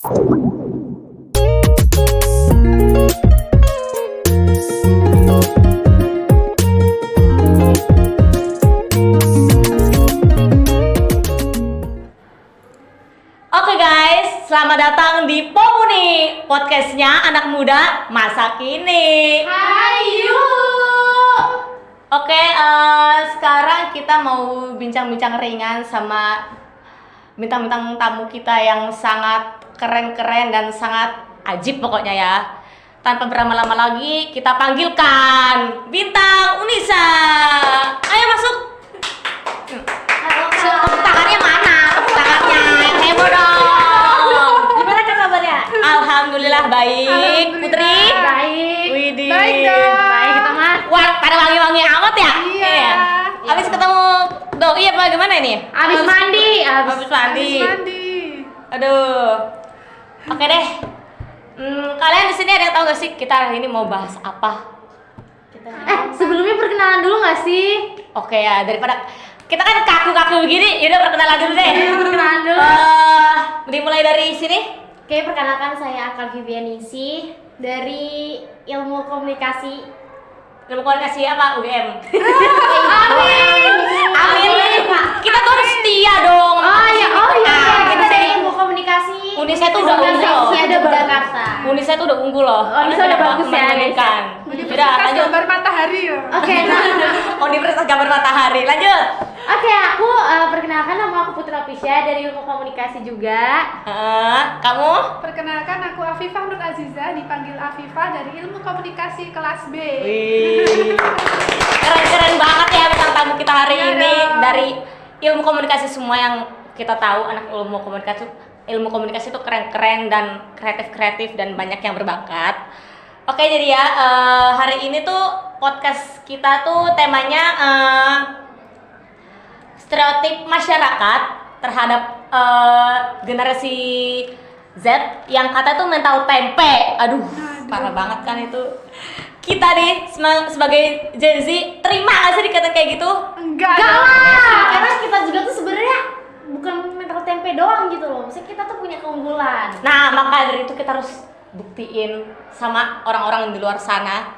Oke guys, selamat datang di Pomuni, podcastnya anak muda masa kini. Hayu. Oke, sekarang kita mau bincang-bincang ringan sama bintang-bintang tamu kita yang sangat keren-keren dan sangat ajib pokoknya ya. Tanpa berlama-lama lagi, kita panggilkan Bintang Unisa. Ayo masuk. Tepuk tangannya mana? Tepuk tangannya yang heboh dong. Gimana kabarnya? Alhamdulillah baik. Putri? Baik. Widih. Baik dong. Baik kita mah. Wah, pada wangi-wangi amat ya? Iya. Habis ketemu doi apa gimana ini? Abis mandi. Habis mandi. Aduh. Oke deh. Kalian di sini ada yang tahu gak sih kita hari ini mau bahas apa? Sebelumnya perkenalan dulu nggak sih? Oke ya, daripada kita kan kaku-kaku begini, yaudah perkenalan dulu deh. Perkenalan dulu. Dimulai dari sini. Oke, perkenalkan saya Akal Vivianisi dari Ilmu Komunikasi. Ilmu komunikasi apa? UGM. Amin. Amin. Kita tuh harus setia dong. Oh iya. Kita dari Unisa Ilmu Komunikasi. Unisa itu udah unggul loh. Ada Jakarta. Unisa itu udah unggul loh. Unisa udah bagus ya, Menginginkan. Sudah lanjut. Gambar matahari ya. Oke, nah. Universitas Gambar Matahari. Lanjut. Oke, aku perkenalkan nama aku Putra Pisya dari Ilmu Komunikasi juga. Kamu? Perkenalkan aku Afifah Nur Aziza, dipanggil Afifah dari Ilmu Komunikasi kelas B. Wih. Keren-keren banget ya bintang tamu kita hari Iya ini dong. dari ilmu komunikasi. Semua yang kita tahu anak ilmu komunikasi itu keren-keren dan kreatif-kreatif dan banyak yang berbakat. Oke, jadi ya hari ini tuh podcast kita tuh temanya stereotip masyarakat terhadap generasi Z yang kata tuh mental tempe. Aduh, parah banget kan itu. Kita nih sebagai Gen Z terima gak sih dikatain kayak gitu? Enggak lah, karena kita juga tuh sebenarnya bukan mental tempe doang gitu loh. Maksudnya kita tuh punya keunggulan. Nah, maka dari itu kita harus buktiin sama orang-orang di luar sana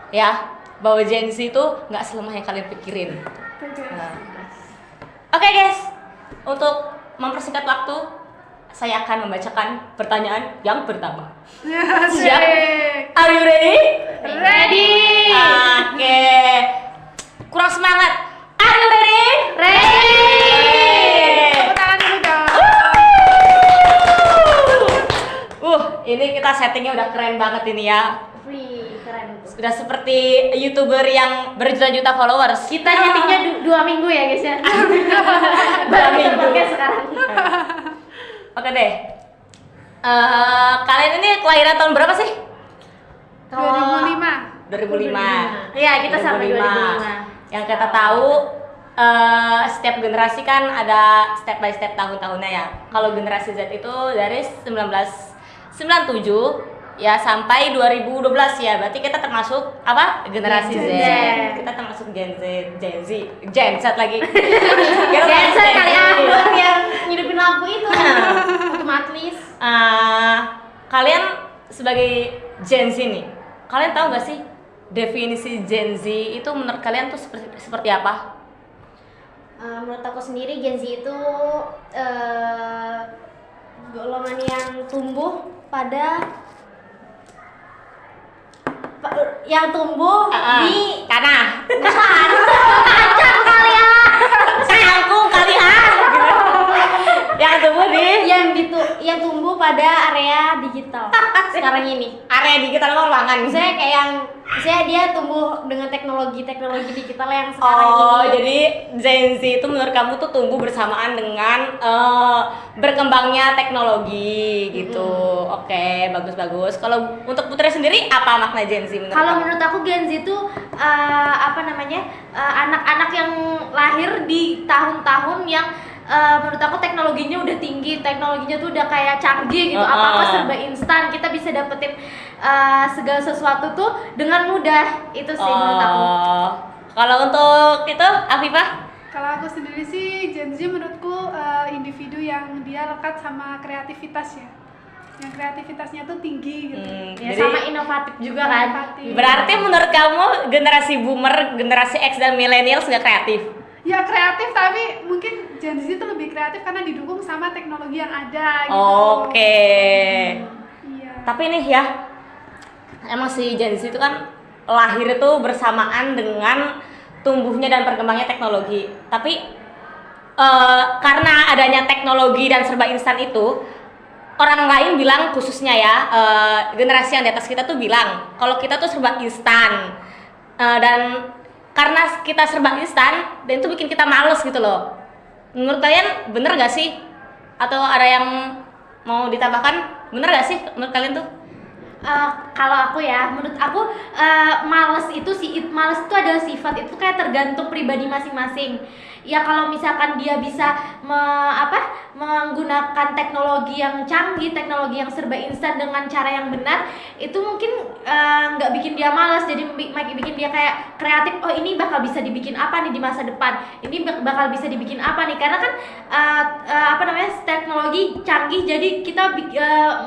ya bahwa Gen Z itu nggak selemah yang kalian pikirin. Nah. Oke guys, untuk mempersingkat waktu, saya akan membacakan pertanyaan yang pertama. Siap? Are you ready? Ready. Oke. Kurang semangat. Are you ready? Ready. Tepuk tangan dulu dong. Ini kita settingnya udah keren banget ini ya. Wih, keren tuh. Sudah seperti YouTuber yang berjuta-juta followers. Kita nyetingnya 2 minggu ya guys ya. Baru kita pakai sekarang. Oke deh. Kalian ini kelahiran tahun berapa sih? 2005. 2005. Iya, kita sampai 2005. Yang kita tahu setiap generasi kan ada step by step tahun-tahunnya ya. Kalau generasi Z itu dari 1997 ya sampai 2012 ya. Berarti kita termasuk apa? Generasi Z. Kita termasuk Gen Z lagi. Gen Z kali yang ngidupin lampu itu. Otomatis. Kalian sebagai Gen Z nih, kalian tahu gak sih definisi Gen Z itu menurut kalian tuh seperti apa? Menurut aku sendiri Gen Z itu golongan yang tumbuh pada di tanah. Kacang kali ya. Kangkung kali yang tumbuh di yang tumbuh pada area digital sekarang ini. area digital ruangan. Misalnya kayak misalnya dia tumbuh dengan teknologi digital yang sekarang ini. Oh, jadi Gen Z itu menurut kamu tuh tumbuh bersamaan dengan berkembangnya teknologi gitu. Oke, bagus. Kalau untuk Putri sendiri apa makna Gen Z menurut Kalau kamu? menurut aku Gen Z itu anak-anak yang lahir di tahun-tahun yang menurut aku teknologinya udah tinggi, teknologinya tuh udah kayak canggih gitu, apa-apa serba instan, kita bisa dapetin segala sesuatu tuh dengan mudah, itu sih menurut aku. Kalau untuk itu, Afifah? Kalau aku sendiri sih Gen Z menurutku individu yang dia lekat sama kreativitas ya. yang kreativitasnya tuh tinggi gitu. Ya, Jadi- sama inovatif juga kan. Inovatif. Berarti menurut kamu generasi boomer, generasi X dan millennials nggak kreatif? Ya kreatif, tapi mungkin Gen Z itu lebih kreatif karena didukung sama teknologi yang ada gitu. Oke. Iya. Tapi nih ya, emang si Gen Z itu kan lahir itu bersamaan dengan tumbuhnya dan berkembangnya teknologi. Tapi karena adanya teknologi dan serba instan itu, orang lain bilang khususnya ya generasi yang di atas kita tuh bilang kalau kita tuh serba instan. Dan karena kita serba instan dan itu bikin kita males gitu loh. Menurut kalian bener gak sih? Atau ada yang mau ditambahkan? Bener gak sih menurut kalian tuh? Kalau aku ya, menurut aku males itu adalah sifat, itu kayak tergantung pribadi masing-masing. Ya kalau misalkan dia bisa menggunakan teknologi yang canggih, teknologi yang serba instan dengan cara yang benar, itu mungkin nggak bikin dia malas, jadi bikin dia kayak kreatif. Oh, ini bakal bisa dibikin apa nih di masa depan, ini bakal bisa dibikin apa nih, karena kan teknologi canggih, jadi kita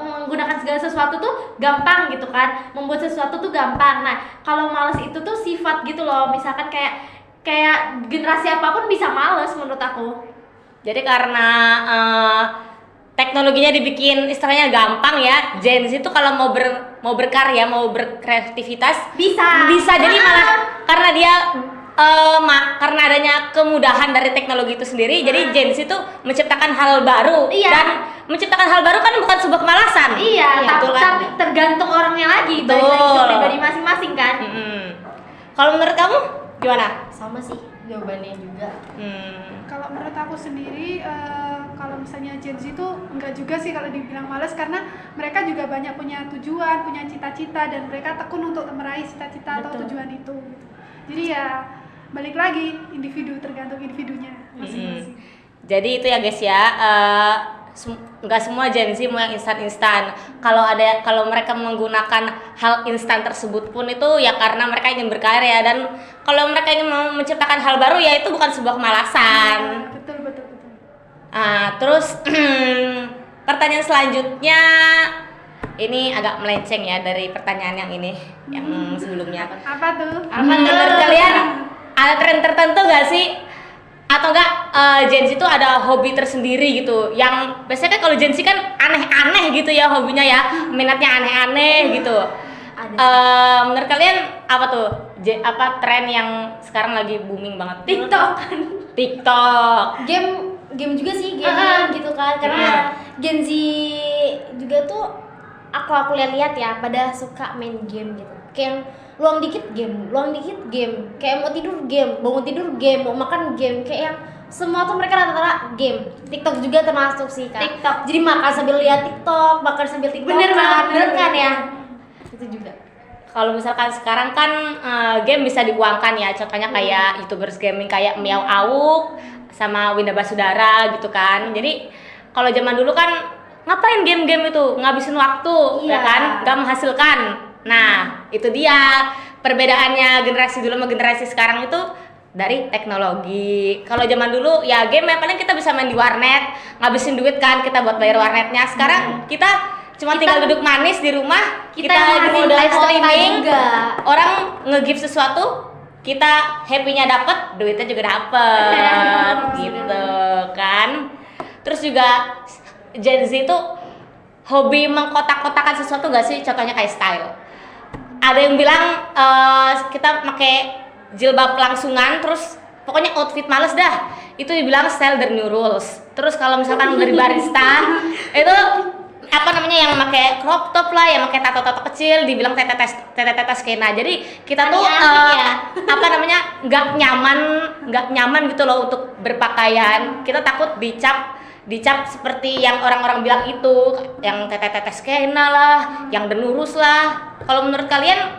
menggunakan segala sesuatu tuh gampang gitu kan, membuat sesuatu tuh gampang. Nah kalau malas itu tuh sifat gitu loh, misalkan kayak generasi apapun bisa males menurut aku. Jadi karena teknologinya dibikin istilahnya gampang ya, Gen Z itu kalau mau berkarya, mau berkreativitas Bisa. Jadi malah karena dia karena adanya kemudahan dari teknologi itu sendiri, jadi Gen Z itu menciptakan hal baru. Iya. Dan menciptakan hal baru kan bukan sebuah kemalasan. Iya, betul kan? tapi tergantung orangnya lagi, balik Betul. lagi ke pribadi masing-masing kan. Kalau menurut kamu gimana? Sama sih jawabannya juga. Kalau menurut aku sendiri, kalau misalnya Gen Z itu enggak juga sih kalau dibilang malas, karena mereka juga banyak punya tujuan, punya cita-cita, dan mereka tekun untuk meraih cita-cita atau Betul. tujuan itu. Jadi ya balik lagi individu, tergantung individunya masing-masing. Jadi itu ya guys ya, nggak semua Gen Z mau yang instan-instan. Kalau mereka menggunakan hal instan tersebut pun itu ya karena mereka ingin berkarya, dan kalau mereka ingin menciptakan hal baru ya itu bukan sebuah kemalasan. Betul. Terus pertanyaan selanjutnya ini agak melenceng ya dari pertanyaan yang ini, yang sebelumnya. Apa tuh? Menurut kalian ada tren tertentu nggak sih? Atau enggak Gen Z itu ada hobi tersendiri gitu, yang biasanya kan kalau Gen Z kan aneh-aneh gitu ya hobinya ya, minatnya aneh-aneh gitu. Menurut kalian apa tuh tren yang sekarang lagi booming banget? TikTok. Game juga sih, game gitu kan, karena Gen Z juga tuh aku lihat ya pada suka main game gitu, kayak luang dikit game, kayak mau tidur game, bangun tidur game, mau makan game, kayak yang semua tuh mereka rata-rata game. TikTok juga termasuk sih Kak. TikTok. Jadi makan sambil lihat TikTok, makan sambil TikTok. Bener kan ya? Itu juga. Kalau misalkan sekarang kan game bisa diuangkan ya, contohnya kayak YouTubers gaming kayak Miao Auk sama Winda Basudara gitu kan. Jadi kalau zaman dulu kan ngapain game-game itu, ngabisin waktu, ya Iya. kan, nggak menghasilkan. Nah itu dia perbedaannya generasi dulu sama generasi sekarang itu dari teknologi. Kalau zaman dulu ya game yang paling kita bisa main di warnet, ngabisin duit kan kita buat bayar warnetnya. Sekarang kita cuma tinggal duduk manis di rumah, kita yang di live streaming, juga. orang nge-give sesuatu, kita happy-nya dapet, duitnya juga dapet gitu kan. Terus juga Gen Z itu hobi mengkotak-kotakan sesuatu gak sih? Contohnya kayak style. Ada yang bilang kita pakai jilbab langsungan, terus pokoknya outfit males dah. Itu dibilang style the new rules. Terus kalau misalkan dari barista itu yang pakai crop top lah, yang pakai tato-tato kecil dibilang tete skena. Jadi kita tuh nggak nyaman gitu loh untuk berpakaian. Kita takut dicap seperti yang orang-orang bilang itu, yang tete skena lah, yang denurus lah. Kalau menurut kalian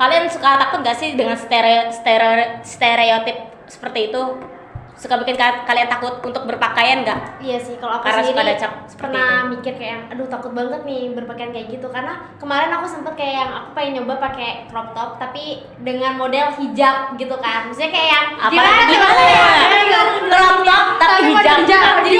kalian suka takut gak sih dengan stereotip seperti itu? Suka bikin kalian takut untuk berpakaian gak? Iya sih, kalau aku Karena suka ada sendiri cap seperti pernah itu. mikir kayak yang, aduh takut banget nih berpakaian kayak gitu, karena kemarin aku sempet kayak yang aku pengen nyoba pakai crop top tapi dengan model hijab gitu kan, maksudnya kayak yang Gimana ya? Crop top tapi hijab. jadi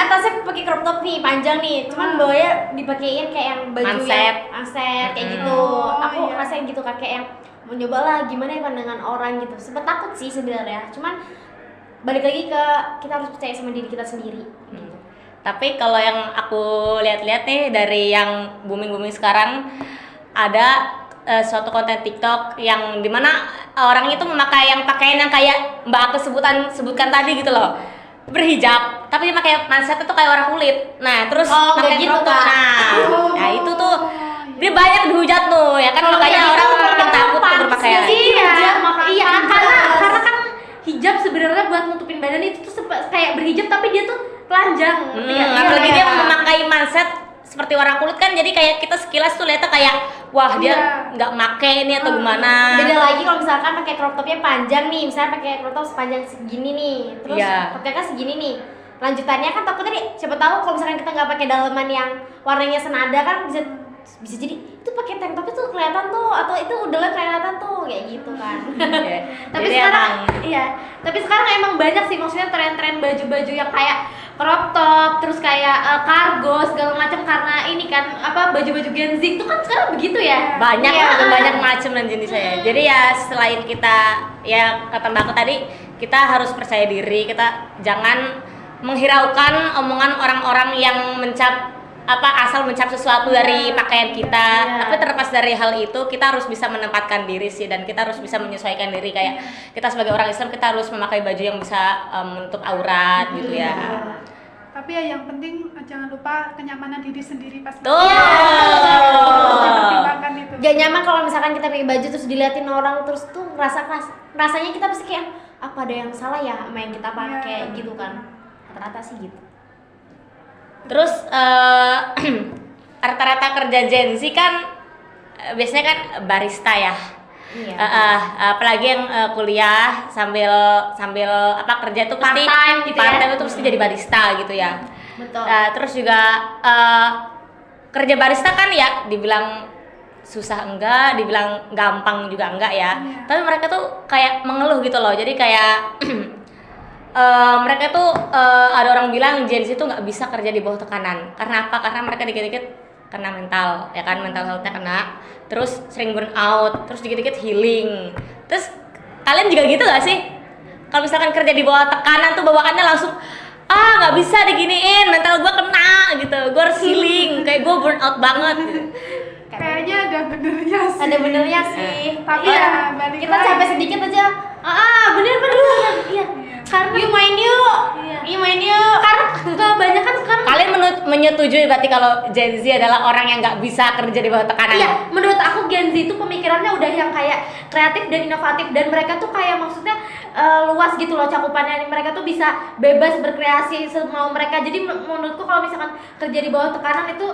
atasnya pakai top nih panjang nih, cuman bawahnya dipakein kayak yang baju Manset. yang kayak gitu. Oh, Aku iya. rasain gitu kan, kayak yang mau nyoba lah gimana ya pandangan orang gitu. Sempet takut sih sebenarnya, cuman balik lagi ke kita harus percaya sama diri kita sendiri. Gitu. Tapi kalau yang aku lihat-lihat nih dari yang booming sekarang, ada suatu konten TikTok yang dimana orang itu memakai yang pakaian yang kayak Mbak aku sebutkan tadi gitu loh, berhijab tapi dia pakai manset itu kayak orang kulit. Nah terus Oh, pakai kayak gitu, crop top. Kak. Nah itu tuh dia banyak dihujat tuh ya kan, makanya orang makin takut tuh berpakaian. Iya, iya karena Pantas. kan hijab sebenarnya buat nutupin badan itu tuh kayak berhijab tapi dia tuh telanjang. ngerti nggak? Apalagi Iya, dia iya. memakai manset seperti orang kulit kan, jadi kayak kita sekilas tuh lihatnya kayak wah dia Iya. nggak make ini atau gimana. Beda lagi kalau misalkan pakai crop topnya panjang nih, misalnya pakai crop top sepanjang segini nih, terus Iya. pakainya segini nih. Lanjutannya kan takutnya nih, siapa tahu kalau misalkan kita nggak pakai dalaman yang warnanya senada kan bisa jadi itu pakai tank top itu kelihatan tuh, atau itu udah kelihatan tuh kayak gitu kan. Iya. Tapi Jadi sekarang emang- iya, tapi sekarang emang banyak sih maksudnya tren-tren baju-baju yang kayak crop top, terus kayak kargo segala macam karena ini kan apa baju-baju Gen Z itu kan sekarang begitu ya. banyak Iya. banyak macam dan jenisnya. Jadi ya selain kita ya kata Mbak aku tadi, kita harus percaya diri, kita jangan menghiraukan omongan orang-orang yang asal mencap sesuatu dari pakaian kita. Iya. Tapi terlepas dari hal itu, kita harus bisa menempatkan diri sih, dan kita harus bisa menyesuaikan diri. Kayak kita sebagai orang Islam, kita harus memakai baju yang bisa menutup aurat gitu ya. Tapi ya yang penting jangan lupa kenyamanan diri sendiri pas Tuh. Harus dipertimbangkan itu. Gak nyaman kalau misalkan kita pakai baju terus diliatin orang terus tuh rasanya kita pasti kayak apa ada yang salah ya sama yang kita pakai Iya. gitu kan. Rata-rata sih gitu. Terus rata-rata kerja Gen Z kan biasanya kan barista ya. Iya. Apalagi yang kuliah sambil kerja itu pasti Part-time gitu ya. part-time itu pasti jadi barista gitu ya. Betul. Terus juga kerja barista kan ya dibilang susah enggak, dibilang gampang juga enggak ya. Iya. Tapi mereka tuh kayak mengeluh gitu loh. Jadi kayak mereka tuh ada orang bilang Gen Z tuh nggak bisa kerja di bawah tekanan. Karena apa? Karena mereka dikit-dikit kena mental, ya kan, mental health-nya kena. Terus sering burn out, terus dikit-dikit healing. Terus kalian juga gitu gak sih? Kalau misalkan kerja di bawah tekanan tuh bawaannya langsung nggak bisa diginiin, mental gue kena gitu, gue harus healing, kayak gue burn out banget gitu. Kayaknya ada benernya sih. Ada benernya sih. Tapi Iya. ya balik Kita lagi. capek sedikit aja. Bener. Iya. Karena Yuk main yuk. Iya. Yuk main yuk. karena kebanyakan sekarang Kalian menyetujui berarti kalau Gen Z adalah orang yang nggak bisa kerja di bawah tekanan? iya, menurut aku Gen Z itu pemikirannya udah yang kayak kreatif dan inovatif dan mereka tuh kayak maksudnya luas gitu loh cakupannya. Mereka tuh bisa bebas berkreasi semau mereka. Jadi menurutku kalau misalkan kerja di bawah tekanan itu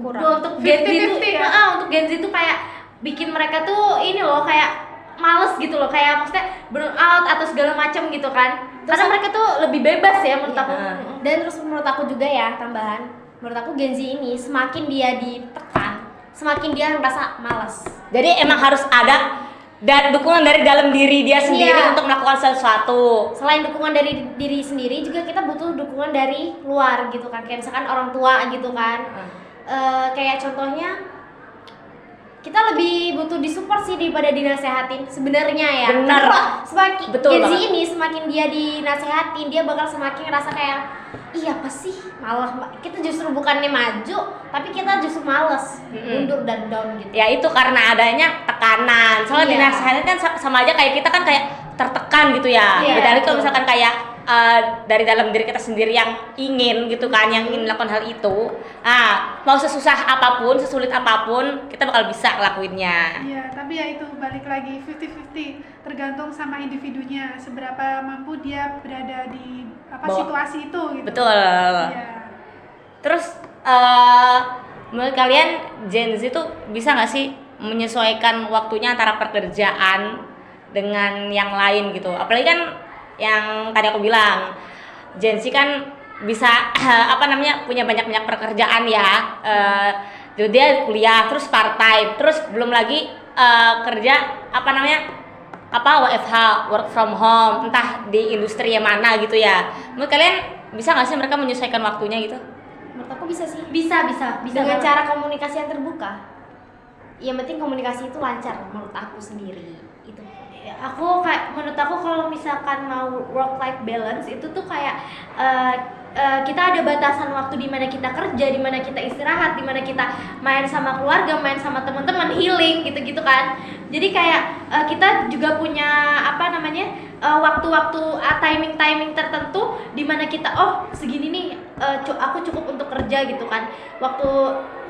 untuk Gen Z itu 50-50 ya? untuk Gen Z itu kayak bikin mereka tuh ini loh kayak males gitu loh, kayak maksudnya burn out atau segala macam gitu kan. Karena mereka tuh lebih bebas ya menurut aku. Dan terus menurut aku juga ya tambahan, menurut aku Gen Z ini semakin dia ditekan, semakin dia merasa malas. Jadi emang harus ada dukungan dari dalam diri dia sendiri Iya. untuk melakukan sesuatu. Selain dukungan dari diri sendiri juga kita butuh dukungan dari luar gitu kan, kayak misalkan orang tua gitu kan. Kayak contohnya kita lebih butuh disupport sih daripada dinasehatin sebenarnya ya. Bener. Karena semakin Betul Gen Z banget. ini semakin dia dinasehatin, dia bakal semakin ngerasa kayak iya apa sih, malah kita justru bukannya maju, tapi kita justru males, mundur dan down gitu. Ya itu karena adanya tekanan. Soalnya Iya. dinasehatin kan sama aja kayak kita kan kayak tertekan gitu ya. Iya, Beda lagi kalau betul. misalkan kayak dari dalam diri kita sendiri yang ingin gitu kan, yang ingin melakukan hal itu. Mau sesusah apapun, sesulit apapun, kita bakal bisa ngelakuinnya. Iya, tapi ya itu balik lagi 50-50, tergantung sama individunya seberapa mampu dia berada di situasi itu gitu. Betul. Iya. Terus menurut kalian Gen Z tuh bisa nggak sih menyesuaikan waktunya antara pekerjaan dengan yang lain gitu? Apalagi kan yang tadi aku bilang Gen Z kan bisa punya banyak pekerjaan ya. Jadi dia kuliah terus part time, terus belum lagi kerja WFH, work from home, entah di industri yang mana gitu ya. Menurut kalian bisa nggak sih mereka menyesuaikan waktunya gitu? Menurut aku bisa sih. Bisa Dengan banget. cara komunikasi yang terbuka. Yang penting komunikasi itu lancar menurut aku sendiri. Itu. Menurut aku kalau misalkan mau work life balance itu tuh kayak kita ada batasan waktu di mana kita kerja, di mana kita istirahat, di mana kita main sama keluarga, main sama teman-teman, healing gitu-gitu kan. Jadi kayak kita juga punya waktu-waktu timing tertentu di mana kita segini nih aku cukup untuk kerja gitu kan. Waktu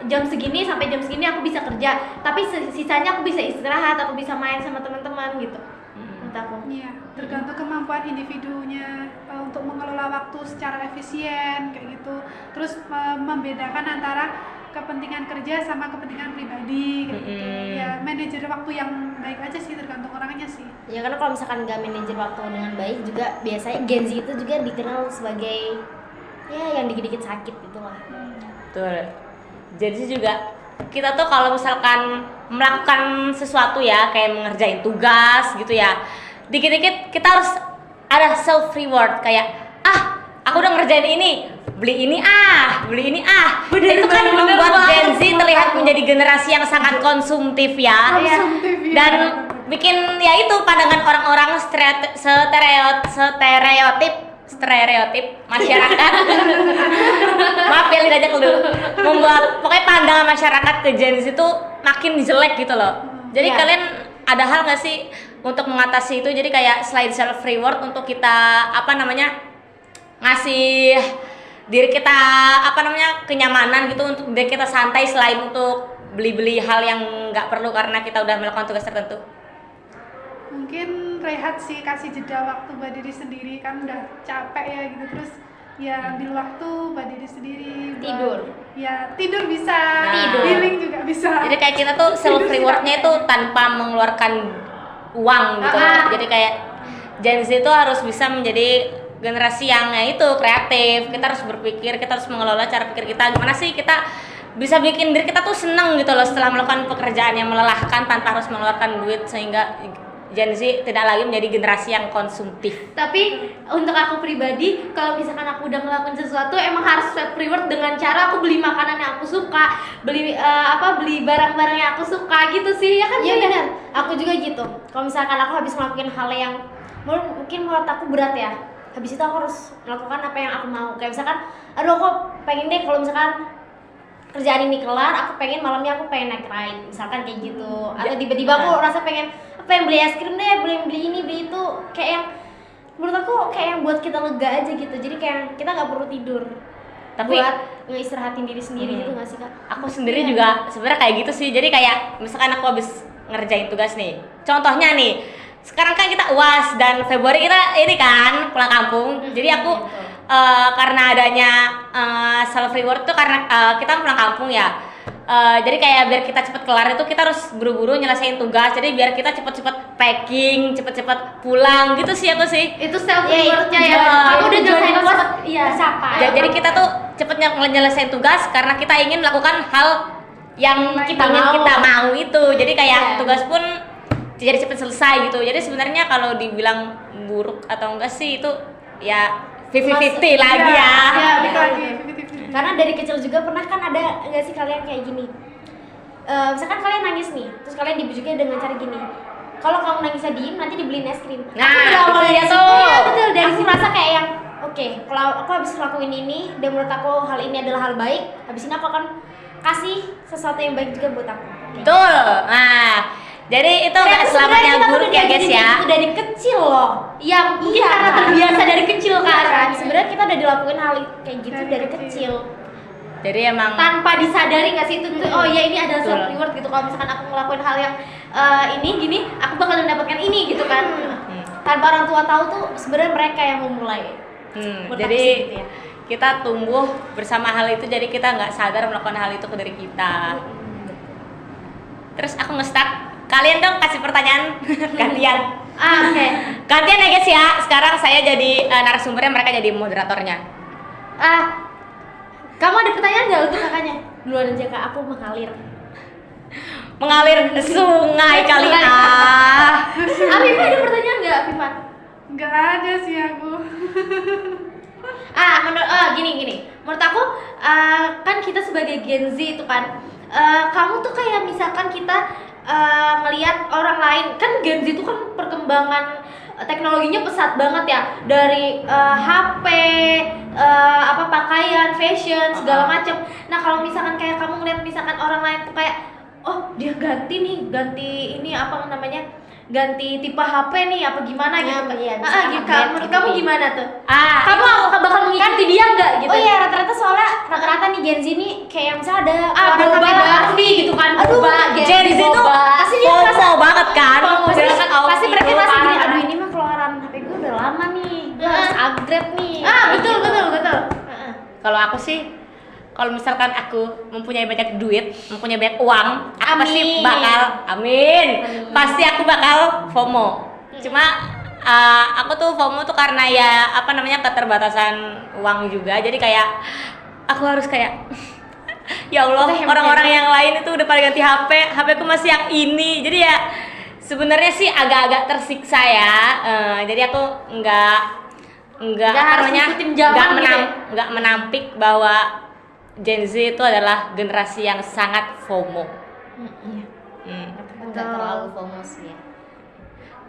jam segini sampai jam segini aku bisa kerja, tapi sisanya aku bisa istirahat, aku bisa main sama teman-teman gitu. Menurut aku. Iya, tergantung kemampuan individunya untuk mengelola waktu secara efisien kayak gitu. Terus membedakan antara kepentingan kerja sama kepentingan pribadi kayak gitu. Ya, manajer waktu yang baik aja sih, tergantung orangnya sih. Ya karena kalau misalkan nggak manajer waktu dengan baik juga biasanya Gen Z itu juga dikenal sebagai ya yang dikit-dikit sakit itulah. Betul. Jadi juga kita tuh kalau misalkan melakukan sesuatu ya kayak mengerjain tugas gitu ya, dikit-dikit kita harus ada self reward kayak aku udah ngerjain ini, beli ini itu kan membuat Gen Z terlihat menjadi generasi yang sangat konsumtif ya. Konsumtif, ya. Dan bikin ya itu pandangan orang-orang stereotip masyarakat. Maaf ya lidahnya dulu. Membuat pokoknya pandangan masyarakat ke Gen Z itu makin jelek gitu loh. Jadi Iya. kalian ada hal nggak sih untuk mengatasi itu? Jadi kayak selain self reward untuk kita ngasih diri kita kenyamanan gitu untuk diri kita santai selain untuk beli-beli hal yang nggak perlu karena kita udah melakukan tugas tertentu. Mungkin rehat sih, kasih jeda waktu buat diri sendiri, kan udah capek ya gitu. Terus ya ambil waktu buat diri sendiri, Tidur. Tidur bisa, Tidur. healing juga bisa. Jadi kayak kita tuh self rewardnya itu tanpa mengeluarkan uang gitu loh. Jadi kayak Gen Z itu harus bisa menjadi generasi yang itu kreatif. Kita harus berpikir, kita harus mengelola cara pikir kita. Gimana sih kita bisa bikin diri kita tuh seneng gitu loh setelah melakukan pekerjaan yang melelahkan tanpa harus mengeluarkan duit, sehingga Gen Z tidak lagi menjadi generasi yang konsumtif. Tapi untuk aku pribadi, kalau misalkan aku udah ngelakuin sesuatu, emang harus self reward dengan cara aku beli makanan yang aku suka, beli barang-barang yang aku suka gitu sih, ya kan? Iya benar. Aku juga gitu. Kalau misalkan aku habis ngelakuin hal yang mungkin menurut aku berat ya, habis itu aku harus melakukan apa yang aku mau. Kayak misalkan, aku pengen deh kalau misalkan kerjaan ini kelar, aku pengen malamnya aku pengen naik ride, misalkan kayak gitu. Atau tiba-tiba aku rasa pengen beli es krim deh, beli ini beli itu, kayak yang menurut aku kayak yang buat kita lega aja gitu. Jadi kayak kita nggak perlu tidur, Tapi buat ngeistirahatin diri sendiri gitu nggak sih kak? aku sendiri juga sebenarnya kayak gitu sih. Jadi kayak misalkan aku habis ngerjain tugas nih, contohnya nih, sekarang kan kita UAS dan Februari kita ini kan pulang kampung. Jadi aku karena adanya self reward tuh karena kita pulang kampung ya. Jadi kayak biar kita cepet kelar itu kita harus buru-buru nyelesain tugas. Jadi biar kita cepet-cepet packing, cepet-cepet pulang gitu sih aku sih. Itu self Ya, rewardnya itu ya. juga. Aku udah Itu nyelesain juga tugas, cepet tercapai. Jadi kita tuh cepet nyelesain tugas karena kita ingin melakukan hal yang kita mau itu. Jadi kayak tugas pun jadi cepet selesai gitu. Jadi sebenarnya kalau dibilang buruk atau enggak sih itu ya 50-50 lagi ya. Ya, balik lagi. Karena dari kecil juga pernah kan ada nggak sih kalian kayak gini? Misalkan kalian nangis nih, terus kalian dibujuknya dengan cara gini. Kalau kamu nangisnya diem, nanti dibeliin es krim. Nah, Aku udah itu awal dia dari tuh. situ, ya, betul. Dari situ rasa kayak yang oke, kalau aku habis ngelakuin ini dan menurut aku hal ini adalah hal baik, habis ini aku akan kasih sesuatu yang baik juga buat aku. Betul. Nah, jadi itu nggak selamanya buruk ya guys ya. Itu dari kecil loh. Ya mungkin Iya. karena terbiasa dari kecil kan. Sebenarnya kita udah dilakuin hal kayak gitu dari kecil. Jadi emang Tanpa disadari nggak sih itu tuh, oh ya ini adalah Betul. self reward gitu. Kalau misalkan aku ngelakuin hal yang ini gini, aku bakal mendapatkan ini gitu kan. Tanpa orang tua tahu tuh sebenarnya mereka yang memulai. Menurut aku jadi sih gitu ya. kita tumbuh bersama hal itu, jadi kita nggak sadar melakukan hal itu ke diri kita. Terus aku nge-stuck. Kalian dong kasih pertanyaan gantian. Oke. Gantian ya guys ya. Sekarang saya jadi narasumbernya, mereka jadi moderatornya. Kamu ada pertanyaan nggak untuk kakaknya? Duluan aja kak, aku mengalir. Mengalir sungai kali Afifah ada pertanyaan nggak, Afifah? Nggak ada sih aku. Gini. Menurut aku kan kita sebagai Gen Z itu kan, kamu tuh kayak misalkan kita melihat orang lain, kan Gen Z itu kan perkembangan teknologinya pesat banget ya, dari HP, pakaian, fashion, segala macam. Nah kalau misalkan kayak kamu ngeliat misalkan orang lain tuh kayak, oh dia ganti ini apa namanya, ganti tipe HP nih apa gimana gitu. Iya, Menurut kamu gimana tuh? Kamu itu bakal mengikuti dia nggak gitu? Oh iya, rata-rata soalnya rata-rata nih Gen Z nih kayak misalnya ada orang boba HP pasti gitu kan. Aduh, boba, Gen Z tuh pasti dia FOMO banget kan. pasti mereka Gitu, pasti gini, parah. aduh ini mah keluaran HP gue udah lama nih, gue harus upgrade nih. Betul. Kalau aku sih, kalau misalkan aku mempunyai banyak duit, mempunyai banyak uang, aku pasti Amin. bakal, pasti aku bakal FOMO. Cuma aku tuh FOMO tuh karena ya keterbatasan uang juga. Jadi kayak aku harus kayak ya Allah, Kita hemat orang-orang ya. yang lain itu udah pada ganti HP ku masih yang ini. Jadi ya sebenarnya sih agak-agak tersiksa ya. Jadi aku nggak harus ngikutin zaman gitu ya? nggak menampik bahwa Gen Z itu adalah generasi yang sangat FOMO. Enggak terlalu FOMO sih ya.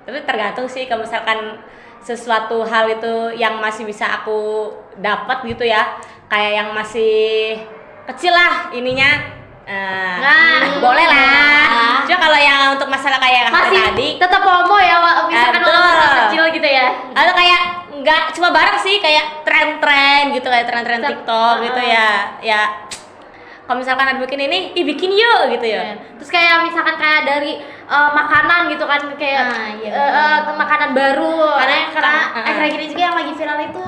Tapi tergantung sih, kalau misalkan sesuatu hal itu yang masih bisa aku dapat gitu ya, kayak yang masih kecil lah ininya, boleh lah. Cuma kalau yang untuk masalah kayak Masih tadi, tetap FOMO ya, misalkan Betul. orang kecil gitu ya. atau kayak nggak cuma bareng sih, kayak tren-tren gitu, kayak tren-tren TikTok gitu ya. Ya kalau misalkan ada bikin ini, bikin yuk gitu ya. Terus kayak misalkan kayak dari makanan gitu kan, kayak makanan baru. Karena akhir-akhir ini juga yang lagi viral itu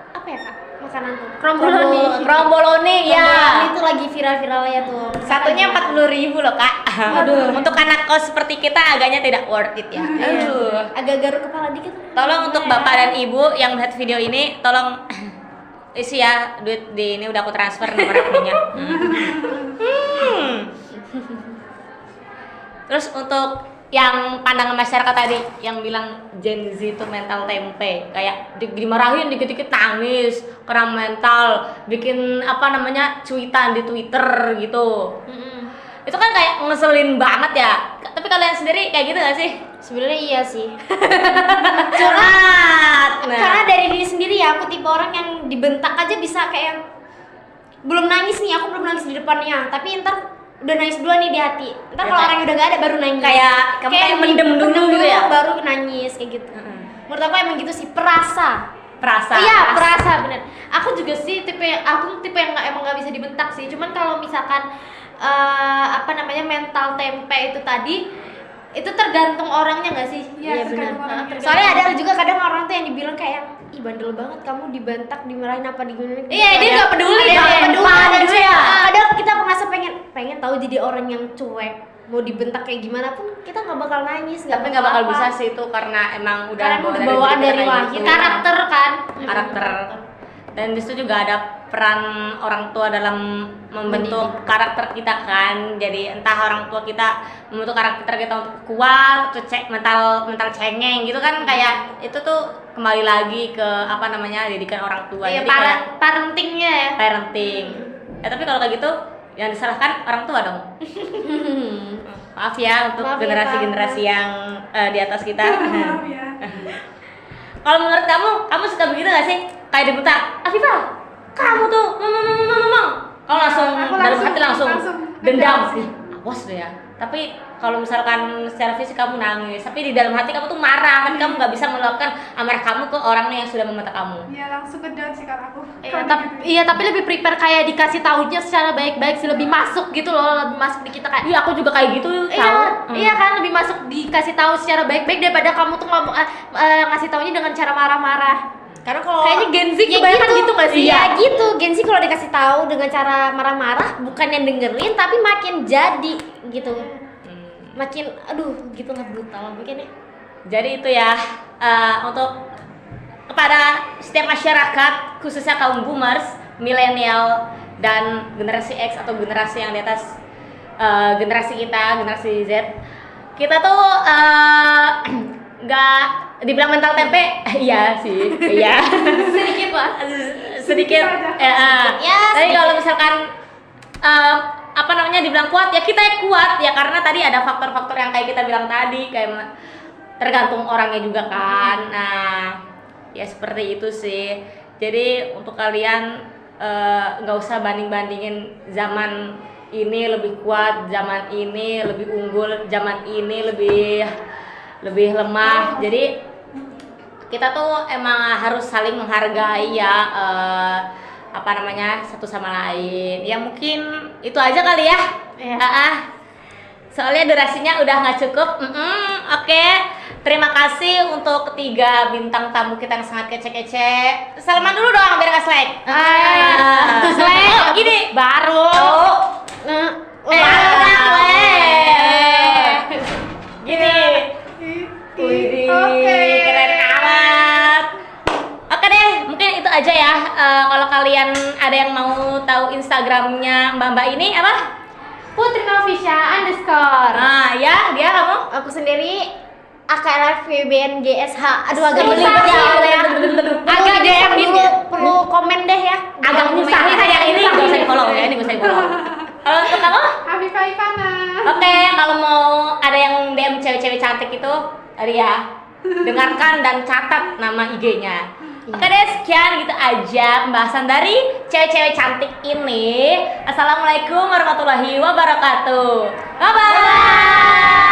apa ya Kak? Makanan tuh. Kromboloni. Kromboloni ya. Itu lagi viral-viralnya tuh. Satunya 40.000 loh Kak. Waduh. Untuk anak kos seperti kita agaknya tidak worth it ya. Aduh. Agak garuk kepala dikit. Tolong untuk bapak dan ibu yang melihat video ini, tolong isi ya duit di ini, udah aku transfer nomor rekeningnya. Terus untuk yang pandangan masyarakat tadi yang bilang Gen Z itu mental tempe, kayak dimarahin dikit-dikit nangis karena mental, bikin cuitan di Twitter gitu. Itu kan kayak ngeselin banget ya. Tapi kalian sendiri kayak gitu gak sih? Sebenarnya iya sih. Curhat. Karena dari diri sendiri ya, aku tipe orang yang dibentak aja bisa kayak belum nangis nih, aku belum nangis di depannya, tapi ntar udah nangis duluan nih di hati. Ntar Ya, kalau kayak- orangnya udah gak ada baru nangis. kamu kayak mendem dulu gitu ya? Baru nangis kayak gitu. Menurut aku emang gitu sih, perasa. Perasa. Iya, perasa bener. Aku juga sih tipe yang emang nggak bisa dibentak sih. Cuman kalau misalkan mental tempe itu tadi, itu tergantung orangnya nggak sih? Iya, benar. tergantung orangnya. Tergantung. Soalnya ada juga kadang orang tuh yang dibilang kayak, ih bandel banget kamu, dibentak, dimarahin apa digini. Iya, dia nggak peduli. Ada yang Dia nggak peduli. ada Ada juga. Kadang kita merasa pengen tahu jadi orang yang cuek, mau dibentak kayak gimana pun kita nggak bakal nangis, Tapi nggak bakal apa-apa. bisa sih itu, karena emang udah Karena udah bawaan diri kita dari kayak lahir. gitu. Karakter kan. Karakter. Dan di situ juga ada peran orang tua dalam membentuk karakter kita kan. Jadi entah orang tua kita membentuk karakter kita untuk kuat, untuk mental cengeng gitu kan, kayak itu tuh kembali lagi ke didikan orang tua. Iya, Jadi kayak parentingnya ya. parenting. Tapi kalau kayak gitu yang disalahkan orang tua dong. Maaf ya untuk Maaf ya, generasi-generasi yang di atas kita. Maaf ya. Kalau menurut kamu suka begitu gak sih? Kayak dibentak, Afifah, kamu tuh ngomong. Kalau langsung Aku dalam hati langsung ngedam dendam. sih. Awas lu ya. Tapi kalau misalkan secara fisik kamu nangis, tapi di dalam hati kamu tuh marah, tapi kamu nggak bisa meluapkan amarah kamu ke orang yang sudah membentak kamu. Iya, langsung ngedam sih kalau aku. Tapi lebih prepare kayak dikasih tahunya secara baik-baik sih, lebih masuk gitu loh, lebih masuk di kita kayak. Iya, aku juga kayak gitu. Iya kan, lebih masuk dikasih tahu secara baik-baik daripada kamu tuh ngomong ngasih taunya dengan cara marah-marah. Karena kalau Kayaknya Gen Z ya kebanyakan gitu nggak sih? Iya gitu, Gen Z kalau dikasih tahu dengan cara marah-marah bukan yang dengerin tapi makin jadi gitu. Makin gitulah brutal mungkin ya. Jadi itu ya, untuk kepada setiap masyarakat, khususnya kaum boomers, milenial, dan generasi X atau generasi yang di atas generasi kita, generasi Z, kita tuh nggak dibilang mental tempe, iya sih, iya. Sedikit lah. Sedikit. Ya, Tapi kalau misalkan apa namanya dibilang kuat ya kita yang kuat ya karena tadi ada faktor-faktor yang kayak kita bilang tadi kayak tergantung orangnya juga kan. Nah ya seperti itu sih. Jadi untuk kalian nggak usah banding-bandingin zaman ini lebih kuat, zaman ini lebih unggul, zaman ini lebih lemah. Jadi kita tuh emang harus saling menghargai ya apa namanya satu sama lain. Ya mungkin itu aja kali ya. Soalnya durasinya udah nggak cukup. Oke. Terima kasih untuk ketiga bintang tamu kita yang sangat kece-kece. Salaman dulu dong biar nggak slack. Slack. Oh, gini. Baru. Gini. Oke. Keren amat. Oke deh, mungkin itu aja ya. Kalau kalian ada yang mau tahu Instagramnya Mbak ini apa? Putri Novisha _ Nah ya, dia kamu? Aku sendiri AKLFVBNGSH. Aduh agak Susah belibet sih, ya. Agak DM perlu, perlu komen deh ya. Agak susah nih kayak ini nggak usah di follow ya, ini nggak usah di follow. Kalau untuk kamu? Afifah Ivana. Oke, kalau mau ada yang DM cewek-cewek cantik itu, tadi ya, dengarkan dan catat nama IG-nya. Oke deh, sekian gitu aja pembahasan dari cewek-cewek cantik ini. Assalamualaikum warahmatullahi wabarakatuh. Bye-bye.